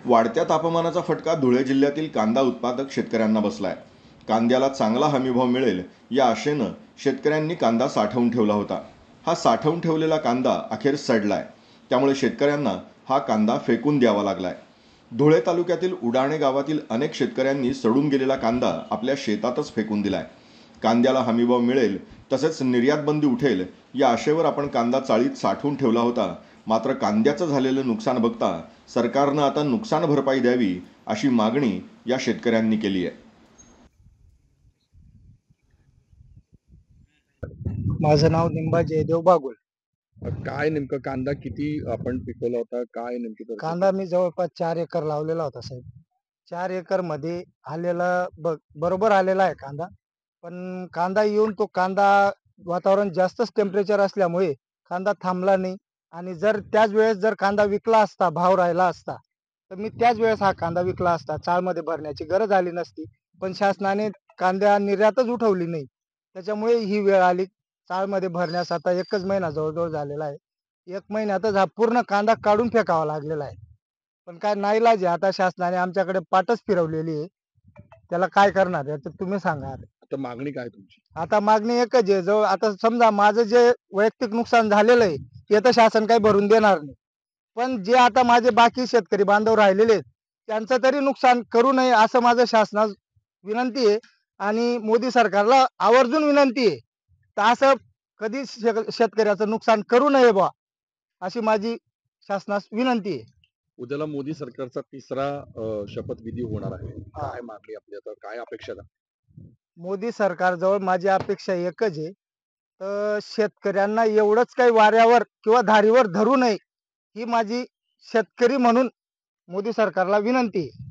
वाढत्या तापमानाचा फटका धुळे जिल्ह्यातील कांदा उत्पादक शेतकऱ्यांना बसलाय. कांद्याला चांगला हमीभाव मिळेल या आशेनं शेतकऱ्यांनी कांदा साठवून ठेवला होता. हा साठवून ठेवलेला कांदा अखेर सडलाय. त्यामुळे शेतकऱ्यांना हा कांदा फेकून द्यावा लागलाय. धुळे तालुक्यातील उडाणे गावातील अनेक शेतकऱ्यांनी सडून गेलेला कांदा आपल्या शेतातच फेकून दिलाय. कांद्याला हमीभाव मिळेल तसेच निर्यात बंदी उठेल या आशेवर आपण कांदा चाळीत साठवून ठेवला होता. मात्र कांद्याचं झालेलं नुकसान बघता सरकारनं आता नुकसान भरपाई द्यावी अशी मागणी या शेतकऱ्यांनी केली आहे. माझं नाव निंबा जयदेव बागुल. काय नेमकं कांदा किती आपण पिकवला होता? काय नेमकी परिस्थिती? कांदा मी जवळपास 4 एकर लावलेला होता साहेब. 4 एकर मध्ये आलेला बरोबर आलेला आहे कांदा. पण कांदा येऊन तो कांदा वातावरण जास्तच टेम्परेचर असल्यामुळे कांदा थांबला नाही. आणि जर त्याच वेळेस जर कांदा विकला असता, भाव राहिला असता, तर मी त्याच वेळेस हा कांदा विकला असता. चाळमध्ये भरण्याची गरज आली नसती. पण शासनाने कांदा निर्यातच उठवली नाही. त्याच्यामुळे ही वेळ आली. चाळमध्ये भरण्यास आता एकच महिना जवळजवळ झालेला आहे. 1 महिन्यातच हा पूर्ण कांदा काढून फेकावा लागलेला आहे. पण काय नाईलाज आहे, आता शासनाने आमच्याकडे पाठच फिरवलेली आहे. त्याला काय करणार आहे तर तुम्ही सांगा. आता मागणी काय तुमची? आता मागणी एकच आहे, जवळ आता समजा माझं जे वैयक्तिक नुकसान झालेलं आहे ते तर शासन काही भरून देणार नाही. पण जे आता माझे बाकी शेतकरी बांधव राहिलेले आहेत त्यांचं तरी नुकसान करू नये असं माझं शासनास विनंती आहे. आणि मोदी सरकारला आवर्जून विनंती आहे तर असं कधी शेतकऱ्याचं नुकसान करू नये बा, अशी माझी शासनास विनंती आहे. उद्याला मोदी सरकारचा तिसरा शपथविधी होणार आहे. काय मागणी आपली, आता काय अपेक्षा आहे? मोदी सरकारजवळ माझी अपेक्षा एकच आहे, तर शेतकऱ्यांना एवढंच काही वाऱ्यावर किंवा धारीवर धरू नये ही माझी शेतकरी म्हणून मोदी सरकारला विनंती आहे.